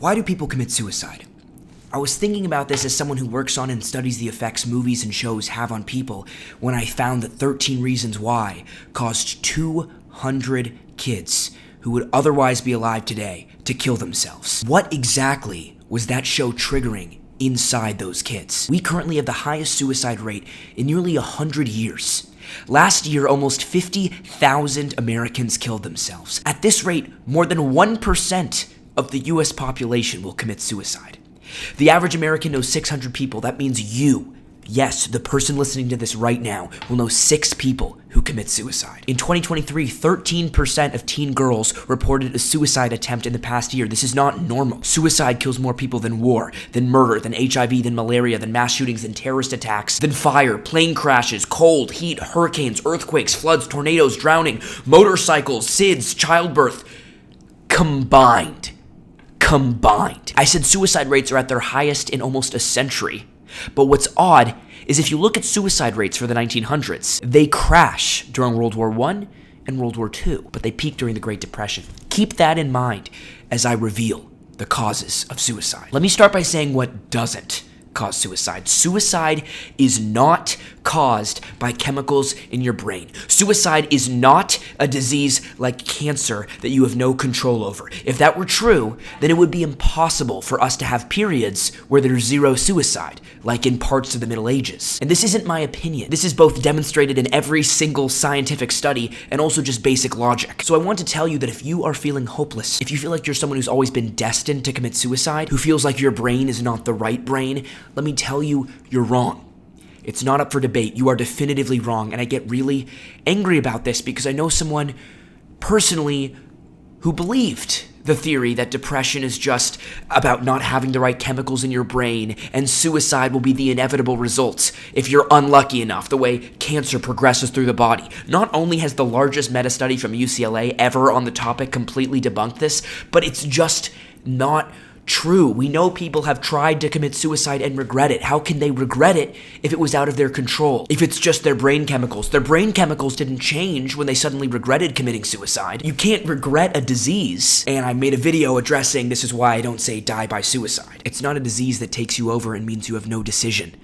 Why do people commit suicide? I was thinking about this as someone who works on and studies the effects movies and shows have on people when I found that 13 Reasons Why caused 200 kids who would otherwise be alive today to kill themselves. What exactly was that show triggering inside those kids? We currently have the highest suicide rate in nearly 100 years. Last year, almost 50,000 Americans killed themselves. At this rate, more than 1% of the US population will commit suicide. The average American knows 600 people. That means you, yes, the person listening to this right now, will know 6 people who commit suicide. In 2023, 13% of teen girls reported a suicide attempt in the past year. This is not normal. Suicide kills more people than war, than murder, than HIV, than malaria, than mass shootings, than terrorist attacks, than fire, plane crashes, cold, heat, hurricanes, earthquakes, floods, tornadoes, drowning, motorcycles, SIDS, childbirth, combined. I said suicide rates are at their highest in almost a century. But what's odd is if you look at suicide rates for the 1900s, they crash during World War I and World War II, but they peak during the Great Depression. Keep that in mind as I reveal the causes of suicide. Let me start by saying what doesn't cause suicide. Suicide is not caused by chemicals in your brain. Suicide is not a disease like cancer that you have no control over. If that were true, then it would be impossible for us to have periods where there's zero suicide, like in parts of the Middle Ages. And this isn't my opinion. This is both demonstrated in every single scientific study and also just basic logic. So I want to tell you that if you are feeling hopeless, if you feel like you're someone who's always been destined to commit suicide, who feels like your brain is not the right brain, let me tell you, you're wrong. It's not up for debate. You are definitively wrong. And I get really angry about this because I know someone personally who believed the theory that depression is just about not having the right chemicals in your brain and suicide will be the inevitable result if you're unlucky enough, the way cancer progresses through the body. Not only has the largest meta-study from UCLA ever on the topic completely debunked this, but it's just not true. We know people have tried to commit suicide and regret it. How can they regret it if it was out of their control? If it's just their brain chemicals. Their brain chemicals didn't change when they suddenly regretted committing suicide. You can't regret a disease. And I made a video addressing this is why I don't say die by suicide. It's not a disease that takes you over and means you have no decision.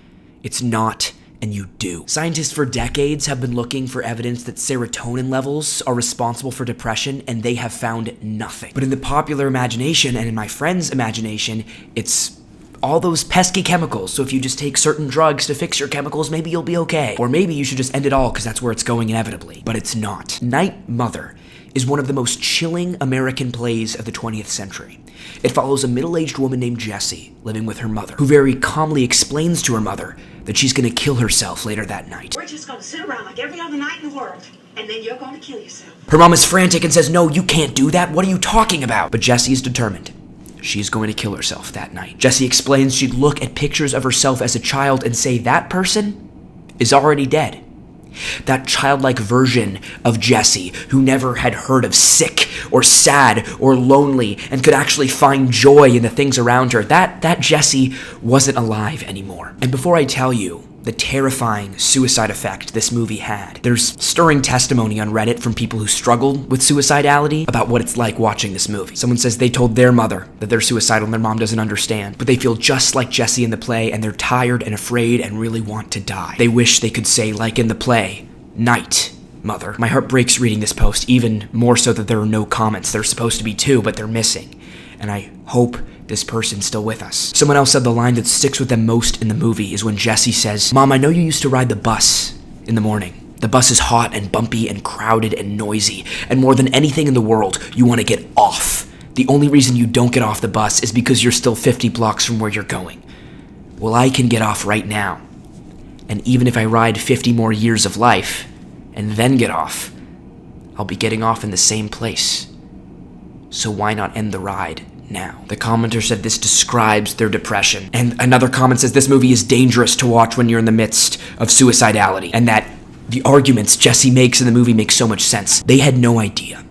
It's not, and you do. Scientists for decades have been looking for evidence that serotonin levels are responsible for depression, and they have found nothing. But in the popular imagination and in my friend's imagination, it's all those pesky chemicals. So if you just take certain drugs to fix your chemicals, maybe you'll be okay. Or maybe you should just end it all because that's where it's going inevitably. But it's not. Night Mother is one of the most chilling American plays of the 20th century. It follows a middle-aged woman named Jessie living with her mother, who very calmly explains to her mother that she's going to kill herself later that night. We're just going to sit around like every other night in the world, and then you're going to kill yourself. Her mom is frantic and says, "No, you can't do that. What are you talking about?" But Jessie is determined. She's going to kill herself that night. Jessie explains she'd look at pictures of herself as a child and say that person is already dead. That childlike version of Jessie who never had heard of sick or sad or lonely and could actually find joy in the things around her, that Jessie wasn't alive anymore. And before I tell you the terrifying suicide effect this movie had, there's stirring testimony on Reddit from people who struggled with suicidality about what it's like watching this movie. Someone says they told their mother that they're suicidal and their mom doesn't understand, but they feel just like Jessie in the play and they're tired and afraid and really want to die. They wish they could say, like in the play, "Night, Mother." My heart breaks reading this post, even more so that there are no comments. There's supposed to be 2, but they're missing. And I hope this person's still with us. Someone else said the line that sticks with them most in the movie is when Jessie says, "Mom, I know you used to ride the bus in the morning. The bus is hot and bumpy and crowded and noisy, and more than anything in the world, you want to get off. The only reason you don't get off the bus is because you're still 50 blocks from where you're going. Well, I can get off right now. And even if I ride 50 more years of life and then get off, I'll be getting off in the same place. So why not end the ride now?" The commenter said this describes their depression. And another comment says this movie is dangerous to watch when you're in the midst of suicidality, and that the arguments Jessie makes in the movie make so much sense. They had no idea.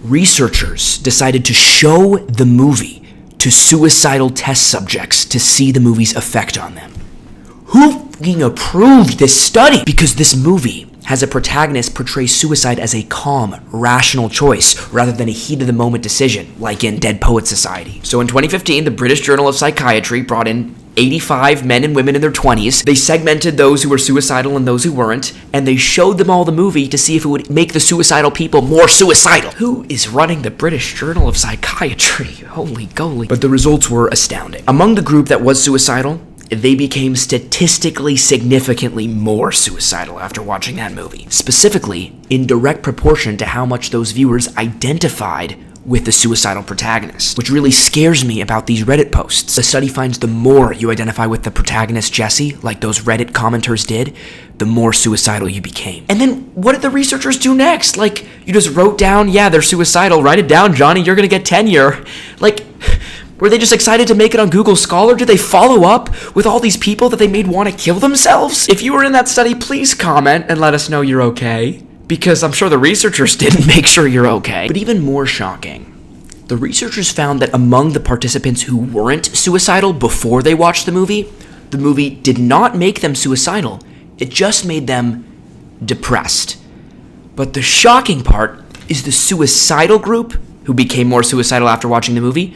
Researchers decided to show the movie to suicidal test subjects to see the movie's effect on them. Who fucking approved this study? Because this movie has a protagonist portray suicide as a calm, rational choice rather than a heat-of-the-moment decision, like in Dead Poets Society. So in 2015, the British Journal of Psychiatry brought in 85 men and women in their 20s. They segmented those who were suicidal and those who weren't, and they showed them all the movie to see if it would make the suicidal people more suicidal. Who is running the British Journal of Psychiatry? Holy goly. But the results were astounding. Among the group that was suicidal, they became statistically significantly more suicidal after watching that movie. Specifically, in direct proportion to how much those viewers identified with the suicidal protagonist, which really scares me about these Reddit posts. The study finds the more you identify with the protagonist Jesse, like those Reddit commenters did, the more suicidal you became. And then what did the researchers do next? Like, you just wrote down, yeah, they're suicidal, write it down, Johnny, you're gonna get tenure. Like, were they just excited to make it on Google Scholar? Did they follow up with all these people that they made want to kill themselves? If you were in that study, please comment and let us know you're okay, because I'm sure the researchers didn't make sure you're okay. But even more shocking, the researchers found that among the participants who weren't suicidal before they watched the movie did not make them suicidal. It just made them depressed. But the shocking part is the suicidal group, who became more suicidal after watching the movie,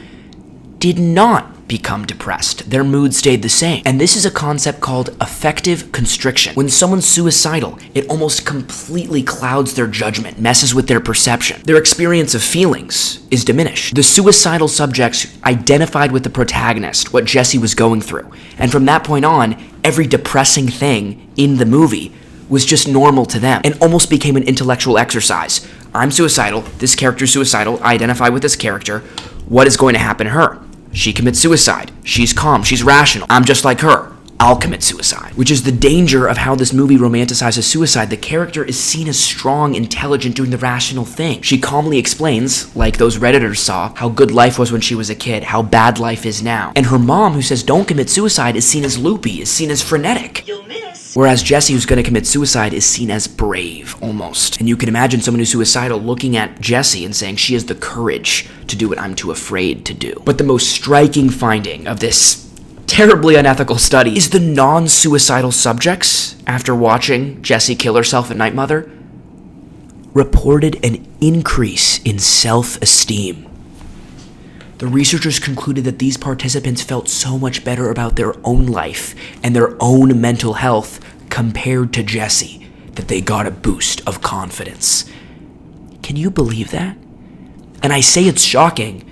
did not become depressed. Their mood stayed the same. And this is a concept called affective constriction. When someone's suicidal, it almost completely clouds their judgment, messes with their perception. Their experience of feelings is diminished. The suicidal subjects identified with the protagonist, what Jesse was going through. And from that point on, every depressing thing in the movie was just normal to them and almost became an intellectual exercise. I'm suicidal, this character's suicidal, I identify with this character. What is going to happen to her? She commits suicide. She's calm. She's rational. I'm just like her. I'll commit suicide. Which is the danger of how this movie romanticizes suicide. The character is seen as strong, intelligent, doing the rational thing. She calmly explains, like those Redditors saw, how good life was when she was a kid, how bad life is now. And her mom, who says don't commit suicide, is seen as loopy, is seen as frenetic. You'll miss. Whereas Jesse, who's going to commit suicide, is seen as brave, almost. And you can imagine someone who's suicidal looking at Jesse and saying she has the courage to do what I'm too afraid to do. But the most striking finding of this terribly unethical study is the non-suicidal subjects, after watching Jessie kill herself at Night Mother, reported an increase in self-esteem. The researchers concluded that these participants felt so much better about their own life and their own mental health compared to Jessie that they got a boost of confidence. Can you believe that? And I say it's shocking,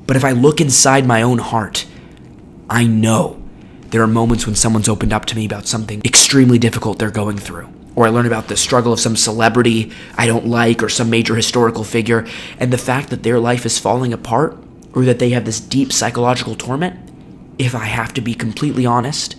but if I look inside my own heart, I know there are moments when someone's opened up to me about something extremely difficult they're going through. Or I learn about the struggle of some celebrity I don't like or some major historical figure, and the fact that their life is falling apart or that they have this deep psychological torment, if I have to be completely honest,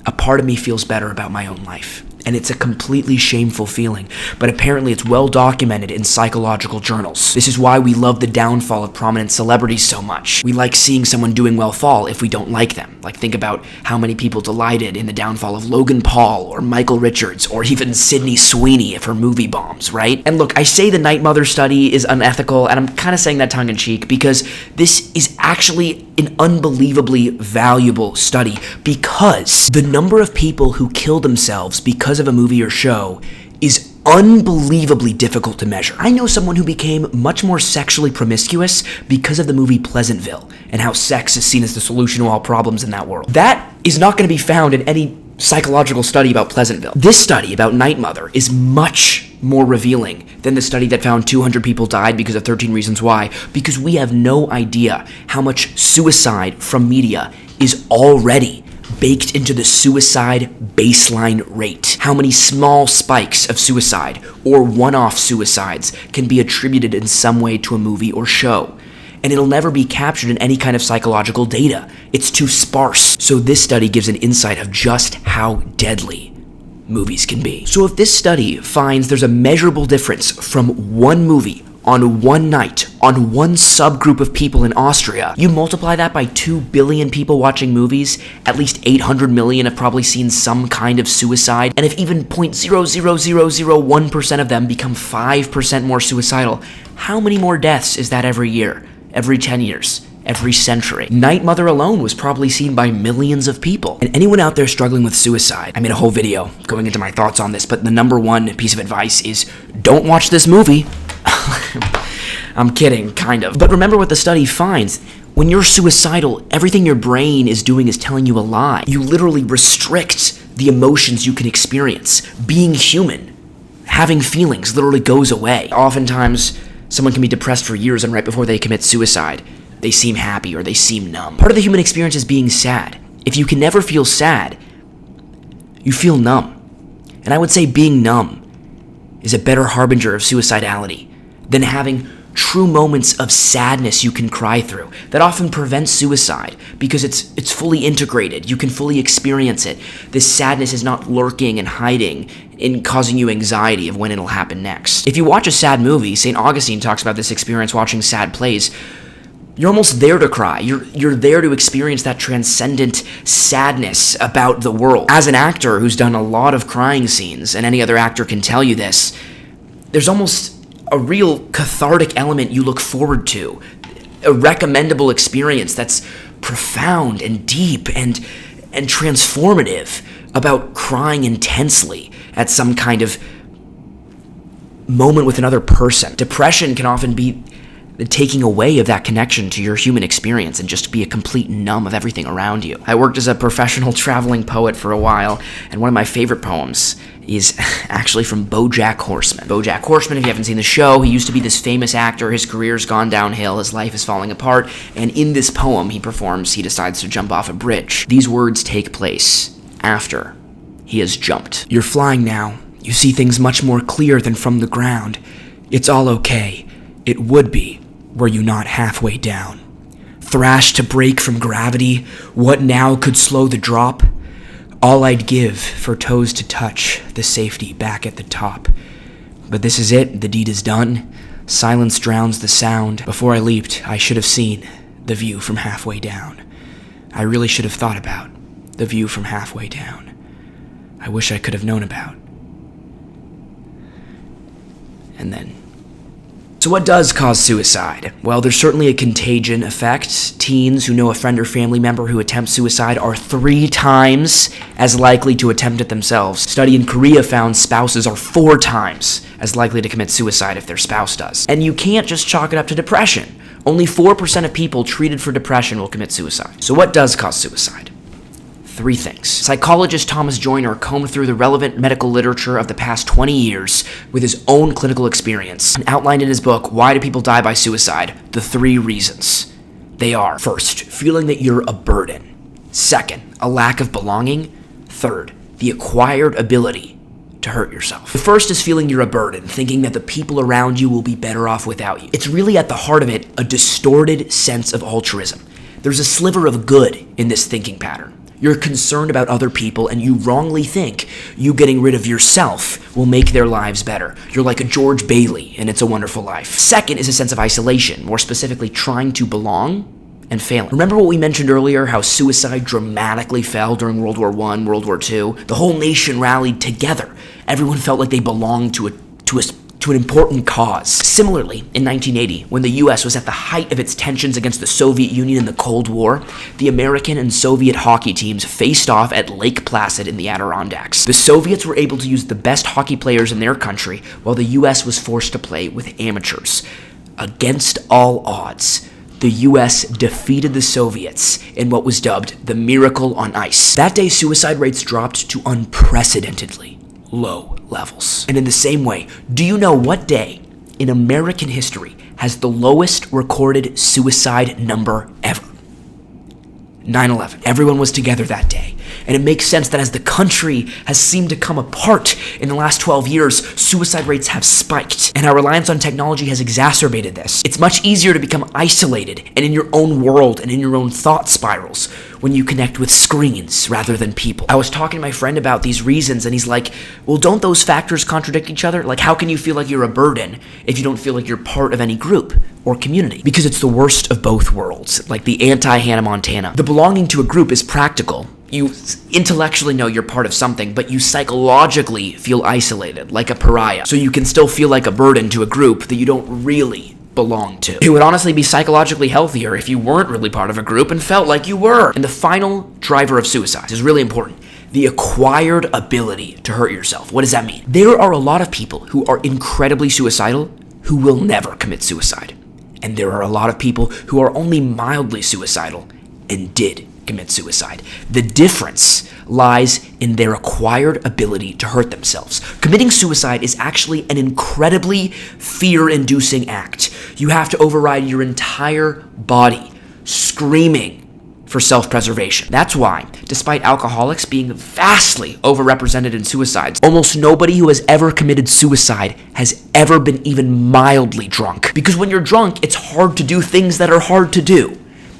a part of me feels better about my own life. And it's a completely shameful feeling, but apparently it's well documented in psychological journals. This is why we love the downfall of prominent celebrities so much. We like seeing someone doing well fall if we don't like them. Like, think about how many people delighted in the downfall of Logan Paul or Michael Richards or even Sydney Sweeney if her movie bombs, right? And look, I say the Night Mother study is unethical, and I'm kind of saying that tongue-in-cheek because this is actually an unbelievably valuable study, because the number of people who kill themselves because of a movie or show is unbelievably difficult to measure. I know someone who became much more sexually promiscuous because of the movie Pleasantville and how sex is seen as the solution to all problems in that world. That is not going to be found in any psychological study about Pleasantville. This study about Night Mother is much more revealing than the study that found 200 people died because of 13 Reasons Why, because we have no idea how much suicide from media is already baked into the suicide baseline rate. How many small spikes of suicide or one-off suicides can be attributed in some way to a movie or show. And it'll never be captured in any kind of psychological data. It's too sparse. So this study gives an insight of just how deadly movies can be. So if this study finds there's a measurable difference from one movie on one night, on one subgroup of people in Austria, you multiply that by 2 billion people watching movies, at least 800 million have probably seen some kind of suicide, and if even 0.00001% of them become 5% more suicidal, how many more deaths is that every year, every 10 years, every century. Night Mother alone was probably seen by millions of people. And anyone out there struggling with suicide, I made a whole video going into my thoughts on this, but the number one piece of advice is don't watch this movie. I'm kidding, kind of. But remember what the study finds. When you're suicidal, everything your brain is doing is telling you a lie. You literally restrict the emotions you can experience. Being human, having feelings literally goes away. Oftentimes, someone can be depressed for years, and right before they commit suicide, they seem happy or they seem numb. Part of the human experience is being sad. If you can never feel sad, you feel numb. And I would say being numb is a better harbinger of suicidality than having true moments of sadness you can cry through. That often prevents suicide because it's fully integrated. You can fully experience it. This sadness is not lurking and hiding and causing you anxiety of when it'll happen next. If you watch a sad movie, St. Augustine talks about this experience watching sad plays, you're almost there to cry. You're there to experience that transcendent sadness about the world. As an actor who's done a lot of crying scenes, and any other actor can tell you this, there's almost a real cathartic element you look forward to, a recommendable experience that's profound and deep and transformative about crying intensely at some kind of moment with another person. Depression can often be the taking away of that connection to your human experience and just be a complete numb of everything around you. I worked as a professional traveling poet for a while, and one of my favorite poems is actually from BoJack Horseman. BoJack Horseman, if you haven't seen the show, he used to be this famous actor. His career's gone downhill. His life is falling apart. And in this poem he decides to jump off a bridge. These words take place after he has jumped. You're flying now. You see things much more clear than from the ground. It's all okay. It would be were you not halfway down. Thrashed to break from gravity, what now could slow the drop? All I'd give for toes to touch the safety back at the top. But this is it, the deed is done. Silence drowns the sound. Before I leaped, I should have seen the view from halfway down. I really should have thought about the view from halfway down. I wish I could have known about. And then. So what does cause suicide? Well, there's certainly a contagion effect. Teens who know a friend or family member who attempts suicide are 3 times as likely to attempt it themselves. A study in Korea found spouses are 4 times as likely to commit suicide if their spouse does. And you can't just chalk it up to depression. Only 4% of people treated for depression will commit suicide. So what does cause suicide? 3 things. Psychologist Thomas Joyner combed through the relevant medical literature of the past 20 years with his own clinical experience and outlined in his book, Why Do People Die by Suicide? The 3 reasons. They are, first, feeling that you're a burden. Second, a lack of belonging. Third, the acquired ability to hurt yourself. The first is feeling you're a burden, thinking that the people around you will be better off without you. It's really at the heart of it a distorted sense of altruism. There's a sliver of good in this thinking pattern. You're concerned about other people, and you wrongly think you getting rid of yourself will make their lives better. You're like a George Bailey in It's a Wonderful Life. Second is a sense of isolation, more specifically trying to belong and failing. Remember what we mentioned earlier, how suicide dramatically fell during World War I, World War II? The whole nation rallied together. Everyone felt like they belonged to an important cause. Similarly, in 1980, when the US was at the height of its tensions against the Soviet Union in the Cold War, the American and Soviet hockey teams faced off at Lake Placid in the Adirondacks. The Soviets were able to use the best hockey players in their country, while the US was forced to play with amateurs. Against all odds, the US defeated the Soviets in what was dubbed the Miracle on Ice. That day, suicide rates dropped to unprecedentedly low levels. And in the same way, do you know what day in American history has the lowest recorded suicide number ever? 9/11. Everyone was together that day. And it makes sense that as the country has seemed to come apart in the last 12 years, suicide rates have spiked. And our reliance on technology has exacerbated this. It's much easier to become isolated and in your own world and in your own thought spirals when you connect with screens rather than people. I was talking to my friend about these reasons, and he's like, well, don't those factors contradict each other? Like, how can you feel like you're a burden if you don't feel like you're part of any group or community? Because it's the worst of both worlds, like the anti-Hannah Montana. The belonging to a group is practical. You intellectually know you're part of something, but you psychologically feel isolated, like a pariah. So you can still feel like a burden to a group that you don't really belong to. It would honestly be psychologically healthier if you weren't really part of a group and felt like you were. And the final driver of suicide is really important. The acquired ability to hurt yourself. What does that mean? There are a lot of people who are incredibly suicidal who will never commit suicide. And there are a lot of people who are only mildly suicidal and did commit suicide. The difference lies in their acquired ability to hurt themselves. Committing suicide is actually an incredibly fear-inducing act. You have to override your entire body, screaming for self-preservation. That's why, despite alcoholics being vastly overrepresented in suicides, almost nobody who has ever committed suicide has ever been even mildly drunk. Because when you're drunk, it's hard to do things that are hard to do.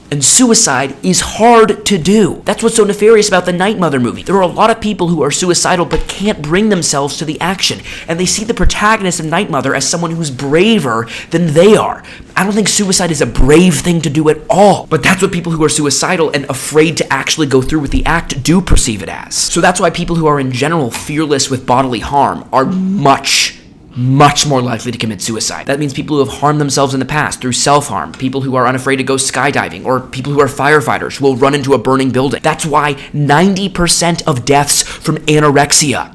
And suicide is hard to do. That's what's so nefarious about the Night Mother movie. There are a lot of people who are suicidal but can't bring themselves to the action. And they see the protagonist of Night Mother as someone who's braver than they are. I don't think suicide is a brave thing to do at all. But that's what people who are suicidal and afraid to actually go through with the act do perceive it as. So that's why people who are in general fearless with bodily harm are much more likely to commit suicide. That means people who have harmed themselves in the past through self-harm, people who are unafraid to go skydiving, or people who are firefighters who will run into a burning building. That's why 90% of deaths from anorexia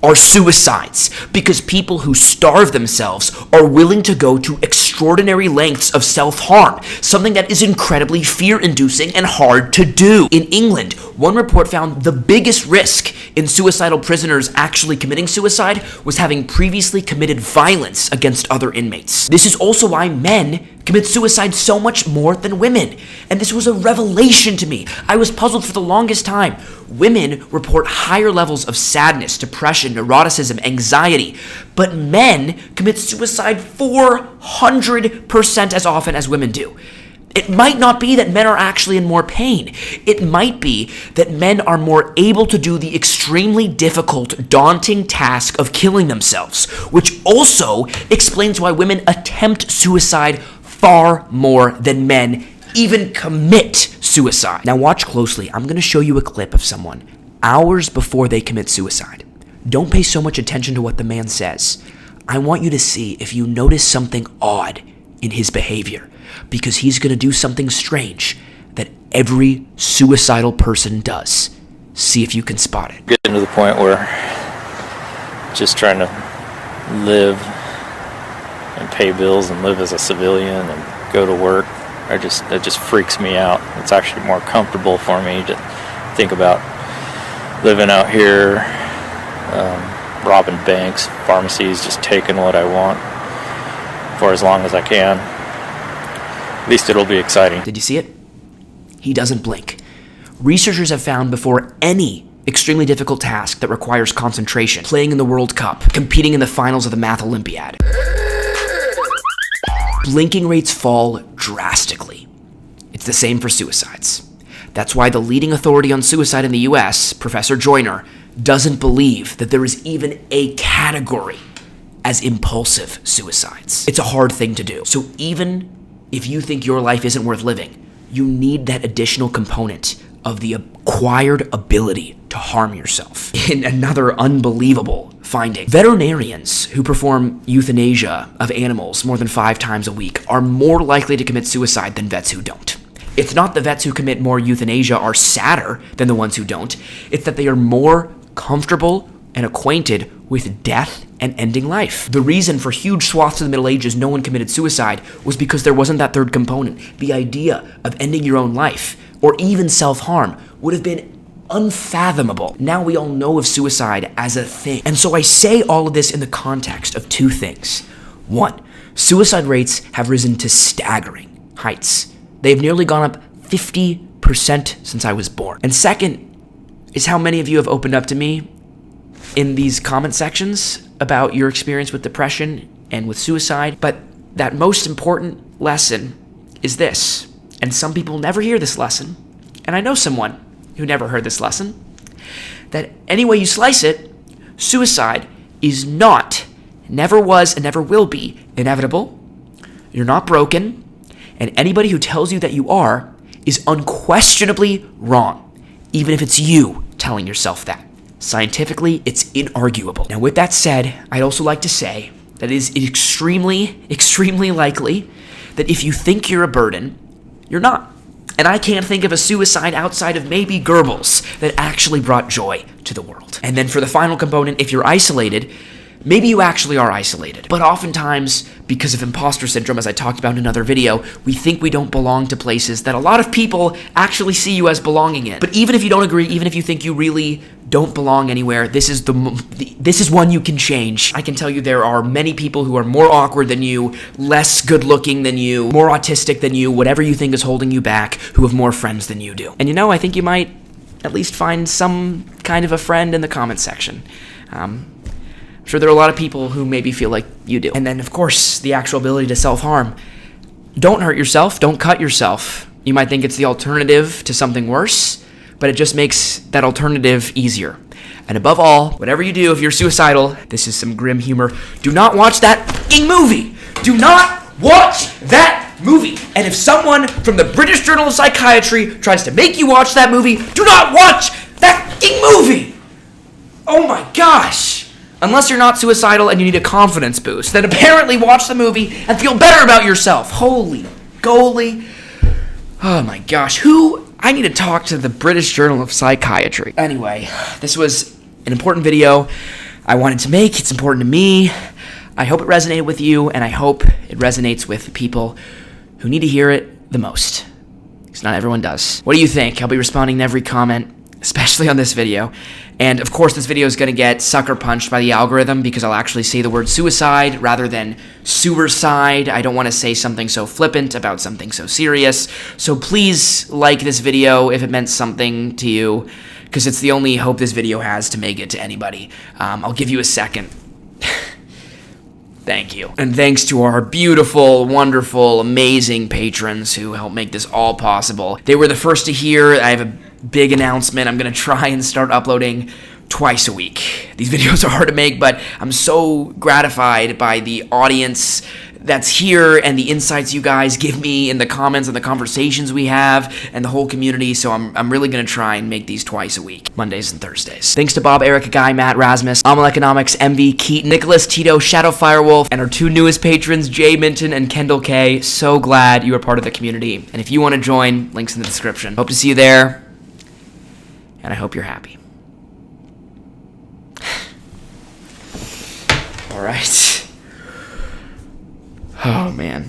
are suicides, because people who starve themselves are willing to go to extraordinary lengths of self-harm, something that is incredibly fear-inducing and hard to do. In England, one report found the biggest risk in suicidal prisoners actually committing suicide was having previously committed violence against other inmates. This is also why men commit suicide so much more than women. And this was a revelation to me. I was puzzled for the longest time. Women report higher levels of sadness, depression, neuroticism, anxiety, but men commit suicide 400% as often as women do. It might not be that men are actually in more pain. It might be that men are more able to do the extremely difficult, daunting task of killing themselves, which also explains why women attempt suicide far more than men even commit suicide. Now watch closely. I'm going to show you a clip of someone hours before they commit suicide. Don't pay so much attention to what the man says. I want you to see if you notice something odd in his behavior, because he's going to do something strange that every suicidal person does. See if you can spot it. Getting to the point where just trying to live and pay bills and live as a civilian and go to work, it just freaks me out. It's actually more comfortable for me to think about living out here, robbing banks, pharmacies, just taking what I want for as long as I can. At least it'll be exciting. Did you see it? He doesn't blink. Researchers have found before any extremely difficult task that requires concentration, playing in the World Cup, competing in the finals of the Math Olympiad, blinking rates fall drastically. It's the same for suicides. That's why the leading authority on suicide in the US, Professor Joyner, doesn't believe that there is even a category as impulsive suicides. It's a hard thing to do. So even if you think your life isn't worth living, you need that additional component of the acquired ability to harm yourself. In another unbelievable finding, veterinarians who perform euthanasia of animals more than 5 times a week are more likely to commit suicide than vets who don't. It's not the vets who commit more euthanasia are sadder than the ones who don't. It's that they are more comfortable and acquainted with death and ending life. The reason for huge swaths of the Middle Ages no one committed suicide was because there wasn't that third component. The idea of ending your own life, or even self-harm, would have been unfathomable. Now we all know of suicide as a thing. And so I say all of this in the context of 2 things. 1, suicide rates have risen to staggering heights. They've nearly gone up 50% since I was born. And second is how many of you have opened up to me in these comment sections about your experience with depression and with suicide. But that most important lesson is this, and some people never hear this lesson, and I know someone who never heard this lesson, that any way you slice it, suicide is not, never was, and never will be inevitable. You're not broken, and anybody who tells you that you are is unquestionably wrong, even if it's you telling yourself that. Scientifically, it's inarguable. Now, with that said, I'd also like to say that it is extremely, extremely likely that if you think you're a burden, you're not. And I can't think of a suicide outside of maybe Goebbels that actually brought joy to the world. And then for the final component, if you're isolated, maybe you actually are isolated. But oftentimes, because of imposter syndrome, as I talked about in another video, we think we don't belong to places that a lot of people actually see you as belonging in. But even if you don't agree, even if you think you really don't belong anywhere, this is one you can change. I can tell you there are many people who are more awkward than you, less good looking than you, more autistic than you, whatever you think is holding you back, who have more friends than you do. And you know, I think you might at least find some kind of a friend in the comments section. I'm sure there are a lot of people who maybe feel like you do. And then, of course, the actual ability to self-harm. Don't hurt yourself. Don't cut yourself. You might think it's the alternative to something worse, but it just makes that alternative easier. And above all, whatever you do, if you're suicidal, this is some grim humor, do not watch that fucking movie! Do not watch that movie! And if someone from the British Journal of Psychiatry tries to make you watch that movie, do not watch that fucking movie! Oh my gosh! Unless you're not suicidal and you need a confidence boost, then apparently watch the movie and feel better about yourself. Holy goalie. Oh my gosh. I need to talk to the British Journal of Psychiatry. Anyway, this was an important video I wanted to make. It's important to me. I hope it resonated with you, and I hope it resonates with people who need to hear it the most. Because not everyone does. What do you think? I'll be responding to every comment, especially on this video. And of course, this video is going to get sucker punched by the algorithm because I'll actually say the word suicide rather than sewerside. I don't want to say something so flippant about something so serious. So please like this video if it meant something to you, because it's the only hope this video has to make it to anybody. I'll give you a second. Thank you. And thanks to our beautiful, wonderful, amazing patrons who help make this all possible. They were the first to hear. I have a big announcement. I'm going to try and start uploading twice a week. These videos are hard to make, but I'm so gratified by the audience that's here and the insights you guys give me in the comments and the conversations we have and the whole community. So I'm really going to try and make these twice a week, Mondays and Thursdays. Thanks to Bob, Eric, Guy, Matt, Rasmus, Amal Economics, MV, Keaton, Nicholas, Tito, Shadow Firewolf, and our two newest patrons, Jay Minton and Kendall K. So glad you are part of the community. And if you want to join, links in the description. Hope to see you there. And I hope you're happy. All right. Oh, man.